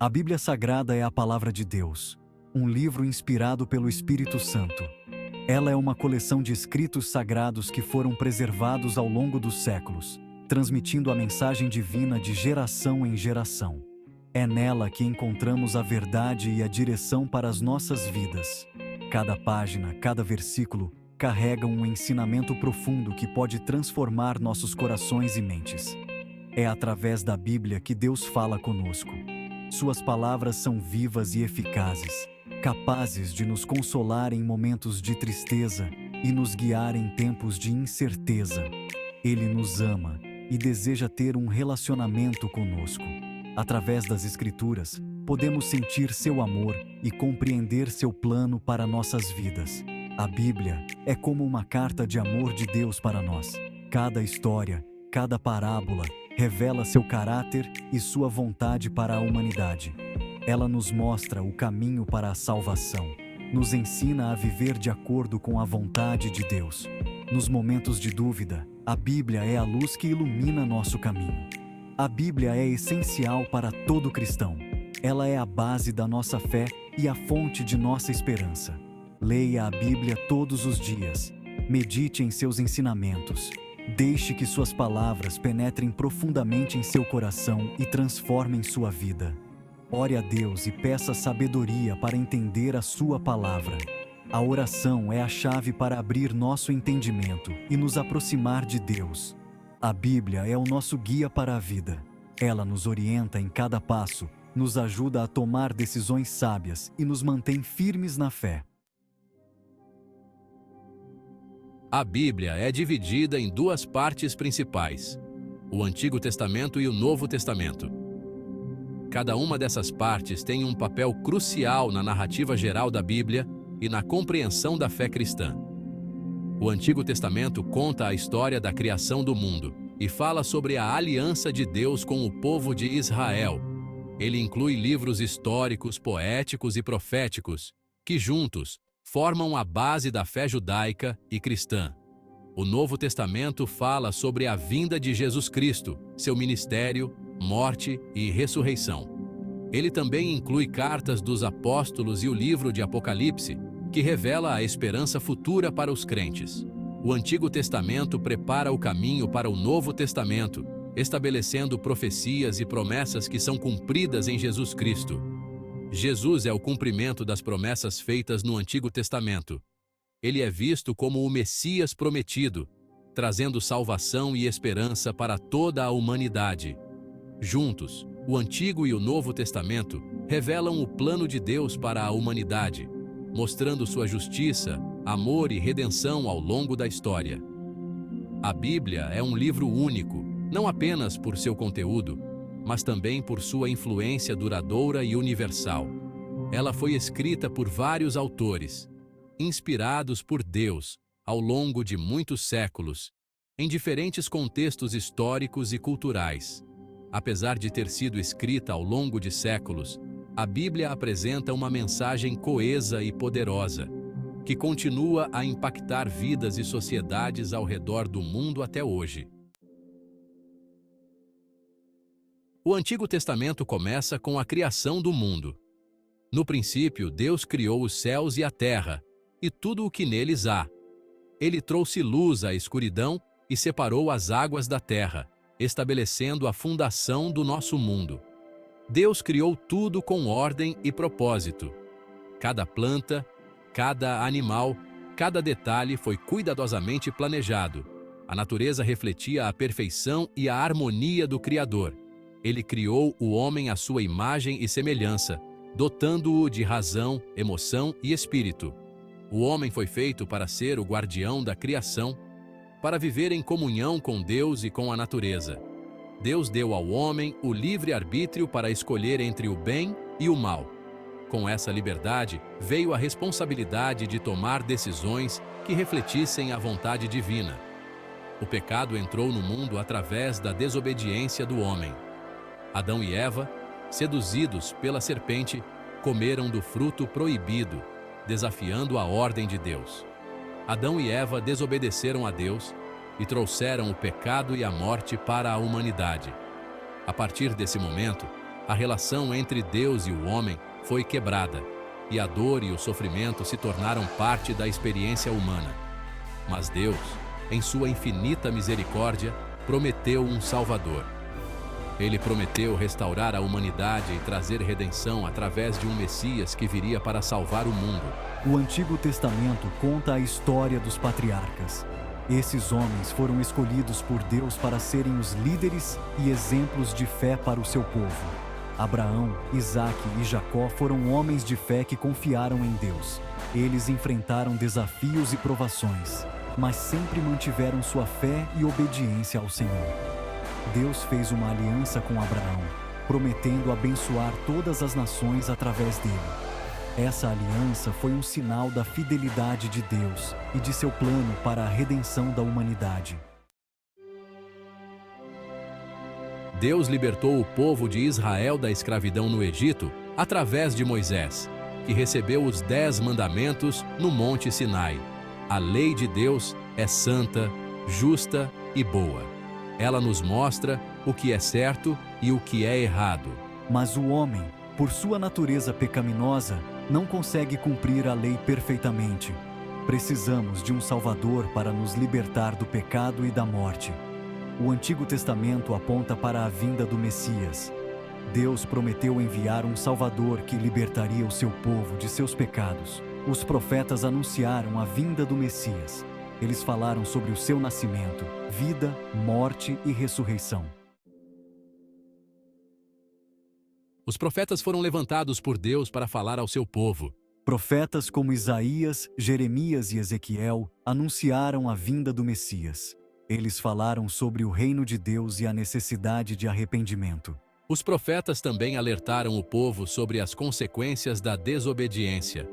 A Bíblia Sagrada é a Palavra de Deus, um livro inspirado pelo Espírito Santo. Ela é uma coleção de escritos sagrados que foram preservados ao longo dos séculos, transmitindo a mensagem divina de geração em geração. É nela que encontramos a verdade e a direção para as nossas vidas. Cada página, cada versículo, carrega um ensinamento profundo que pode transformar nossos corações e mentes. É através da Bíblia que Deus fala conosco. Suas palavras são vivas e eficazes, capazes de nos consolar em momentos de tristeza e nos guiar em tempos de incerteza. Ele nos ama e deseja ter um relacionamento conosco. Através das Escrituras, podemos sentir seu amor e compreender seu plano para nossas vidas. A Bíblia é como uma carta de amor de Deus para nós. Cada história, cada parábola, revela seu caráter e sua vontade para a humanidade. Ela nos mostra o caminho para a salvação, nos ensina a viver de acordo com a vontade de Deus. Nos momentos de dúvida, a Bíblia é a luz que ilumina nosso caminho. A Bíblia é essencial para todo cristão. Ela é a base da nossa fé e a fonte de nossa esperança. Leia a Bíblia todos os dias. Medite em seus ensinamentos. Deixe que suas palavras penetrem profundamente em seu coração e transformem sua vida. Ore a Deus e peça sabedoria para entender a sua palavra. A oração é a chave para abrir nosso entendimento e nos aproximar de Deus. A Bíblia é o nosso guia para a vida. Ela nos orienta em cada passo, nos ajuda a tomar decisões sábias e nos mantém firmes na fé. A Bíblia é dividida em duas partes principais: o Antigo Testamento e o Novo Testamento. Cada uma dessas partes tem um papel crucial na narrativa geral da Bíblia e na compreensão da fé cristã. O Antigo Testamento conta a história da criação do mundo e fala sobre a aliança de Deus com o povo de Israel. Ele inclui livros históricos, poéticos e proféticos, que juntos formam a base da fé judaica e cristã. O Novo Testamento fala sobre a vinda de Jesus Cristo, seu ministério, morte e ressurreição. Ele também inclui cartas dos apóstolos e o livro de Apocalipse, que revela a esperança futura para os crentes. O Antigo Testamento prepara o caminho para o Novo Testamento, estabelecendo profecias e promessas que são cumpridas em Jesus Cristo. Jesus é o cumprimento das promessas feitas no Antigo Testamento. Ele é visto como o Messias prometido, trazendo salvação e esperança para toda a humanidade. Juntos, o Antigo e o Novo Testamento revelam o plano de Deus para a humanidade, mostrando sua justiça, amor e redenção ao longo da história. A Bíblia é um livro único, não apenas por seu conteúdo, mas também por sua influência duradoura e universal. Ela foi escrita por vários autores, inspirados por Deus, ao longo de muitos séculos, em diferentes contextos históricos e culturais. Apesar de ter sido escrita ao longo de séculos, a Bíblia apresenta uma mensagem coesa e poderosa, que continua a impactar vidas e sociedades ao redor do mundo até hoje. O Antigo Testamento começa com a criação do mundo. No princípio, Deus criou os céus e a terra, e tudo o que neles há. Ele trouxe luz à escuridão e separou as águas da terra, estabelecendo a fundação do nosso mundo. Deus criou tudo com ordem e propósito. Cada planta, cada animal, cada detalhe foi cuidadosamente planejado. A natureza refletia a perfeição e a harmonia do Criador. Ele criou o homem à sua imagem e semelhança, dotando-o de razão, emoção e espírito. O homem foi feito para ser o guardião da criação, para viver em comunhão com Deus e com a natureza. Deus deu ao homem o livre-arbítrio para escolher entre o bem e o mal. Com essa liberdade, veio a responsabilidade de tomar decisões que refletissem a vontade divina. O pecado entrou no mundo através da desobediência do homem. Adão e Eva, seduzidos pela serpente, comeram do fruto proibido, desafiando a ordem de Deus. Adão e Eva desobedeceram a Deus e trouxeram o pecado e a morte para a humanidade. A partir desse momento, A relação entre Deus e o homem foi quebrada, e a dor e o sofrimento se tornaram parte da experiência humana. Mas Deus, em sua infinita misericórdia, prometeu um Salvador. Ele prometeu restaurar a humanidade e trazer redenção através de um Messias que viria para salvar o mundo. O Antigo Testamento conta a história dos patriarcas. Esses homens foram escolhidos por Deus para serem os líderes e exemplos de fé para o seu povo. Abraão, Isaque e Jacó foram homens de fé que confiaram em Deus. Eles enfrentaram desafios e provações, mas sempre mantiveram sua fé e obediência ao Senhor. Deus fez uma aliança com Abraão, prometendo abençoar todas as nações através dele. Essa aliança foi um sinal da fidelidade de Deus e de seu plano para a redenção da humanidade. Deus libertou o povo de Israel da escravidão no Egito através de Moisés, que recebeu os 10 mandamentos no Monte Sinai. A lei de Deus é santa, justa e boa. Ela nos mostra o que é certo e o que é errado. Mas o homem, por sua natureza pecaminosa, não consegue cumprir a lei perfeitamente. Precisamos de um Salvador para nos libertar do pecado e da morte. O Antigo Testamento aponta para a vinda do Messias. Deus prometeu enviar um Salvador que libertaria o seu povo de seus pecados. Os profetas anunciaram a vinda do Messias. Eles falaram sobre o seu nascimento, vida, morte e ressurreição. Os profetas foram levantados por Deus para falar ao seu povo. Profetas como Isaías, Jeremias e Ezequiel anunciaram a vinda do Messias. Eles falaram sobre o reino de Deus e a necessidade de arrependimento. Os profetas também alertaram o povo sobre as consequências da desobediência.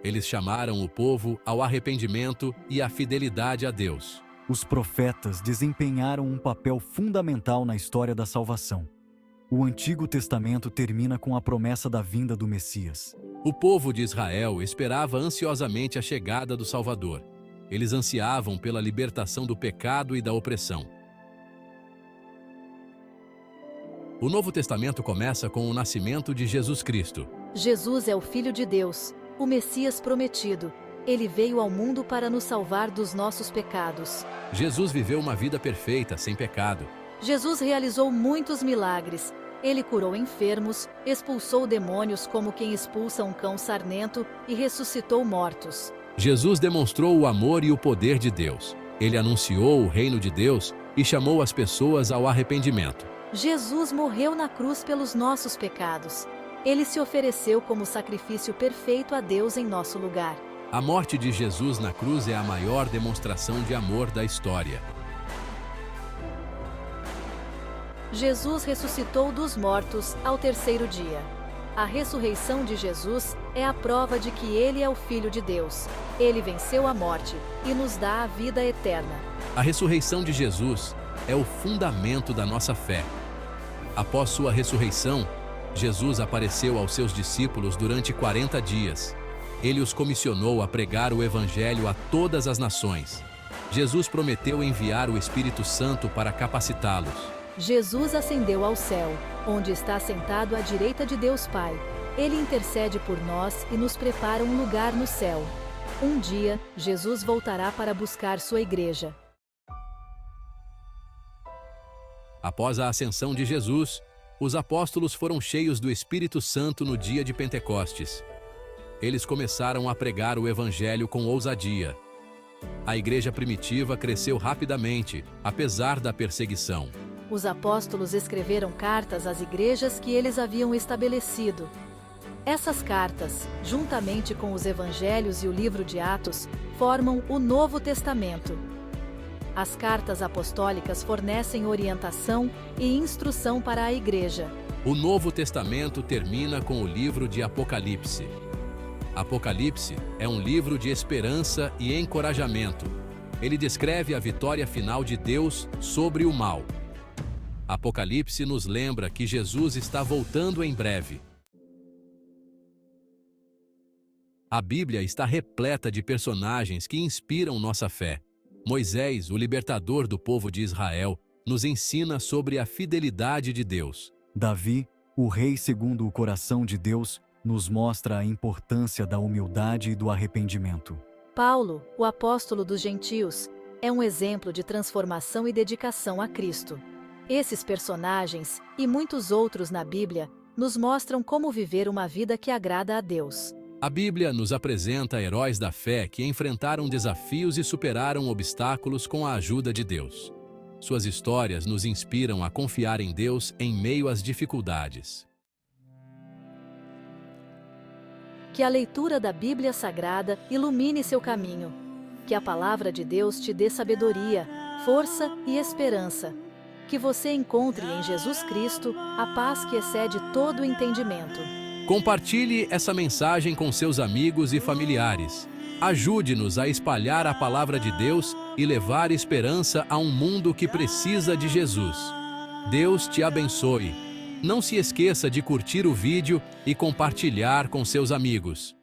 Eles chamaram o povo ao arrependimento e à fidelidade a Deus. Os profetas desempenharam um papel fundamental na história da salvação. O Antigo Testamento termina com a promessa da vinda do Messias. O povo de Israel esperava ansiosamente a chegada do Salvador. Eles ansiavam pela libertação do pecado e da opressão. O Novo Testamento começa com o nascimento de Jesus Cristo. Jesus é o Filho de Deus, o Messias prometido. Ele veio ao mundo para nos salvar dos nossos pecados. Jesus viveu uma vida perfeita, sem pecado. Jesus realizou muitos milagres. Ele curou enfermos, expulsou demônios como quem expulsa um cão sarnento e ressuscitou mortos. Jesus demonstrou o amor e o poder de Deus. Ele anunciou o reino de Deus e chamou as pessoas ao arrependimento. Jesus morreu na cruz pelos nossos pecados. Ele se ofereceu como sacrifício perfeito a Deus em nosso lugar. A morte de Jesus na cruz é a maior demonstração de amor da história. Jesus ressuscitou dos mortos ao terceiro dia. A ressurreição de Jesus é a prova de que Ele é o Filho de Deus. Ele venceu a morte e nos dá a vida eterna. A ressurreição de Jesus é o fundamento da nossa fé. Após sua ressurreição, Jesus apareceu aos seus discípulos durante 40 dias. Ele os comissionou a pregar o Evangelho a todas as nações. Jesus prometeu enviar o Espírito Santo para capacitá-los. Jesus ascendeu ao céu, onde está sentado à direita de Deus Pai. Ele intercede por nós e nos prepara um lugar no céu. Um dia, Jesus voltará para buscar sua igreja. Após a ascensão de Jesus, os apóstolos foram cheios do Espírito Santo no dia de Pentecostes. Eles começaram a pregar o Evangelho com ousadia. A igreja primitiva cresceu rapidamente, apesar da perseguição. Os apóstolos escreveram cartas às igrejas que eles haviam estabelecido. Essas cartas, juntamente com os evangelhos e o livro de Atos, formam o Novo Testamento. As cartas apostólicas fornecem orientação e instrução para a igreja. O Novo Testamento termina com o livro de Apocalipse. Apocalipse é um livro de esperança e encorajamento. Ele descreve a vitória final de Deus sobre o mal. Apocalipse nos lembra que Jesus está voltando em breve. A Bíblia está repleta de personagens que inspiram nossa fé. Moisés, o libertador do povo de Israel, nos ensina sobre a fidelidade de Deus. Davi, O Rei segundo o coração de Deus nos mostra a importância da humildade e do arrependimento. Paulo, o apóstolo dos gentios, é um exemplo de transformação e dedicação a Cristo. Esses personagens, e muitos outros na Bíblia, nos mostram como viver uma vida que agrada a Deus. A Bíblia nos apresenta heróis da fé que enfrentaram desafios e superaram obstáculos com a ajuda de Deus. Suas histórias nos inspiram a confiar em Deus em meio às dificuldades. Que a leitura da Bíblia Sagrada ilumine seu caminho. Que a palavra de Deus te dê sabedoria, força e esperança. Que você encontre em Jesus Cristo a paz que excede todo o entendimento. Compartilhe essa mensagem com seus amigos e familiares. Ajude-nos a espalhar a palavra de Deus e levar esperança a um mundo que precisa de Jesus. Deus te abençoe. Não se esqueça de curtir o vídeo e compartilhar com seus amigos.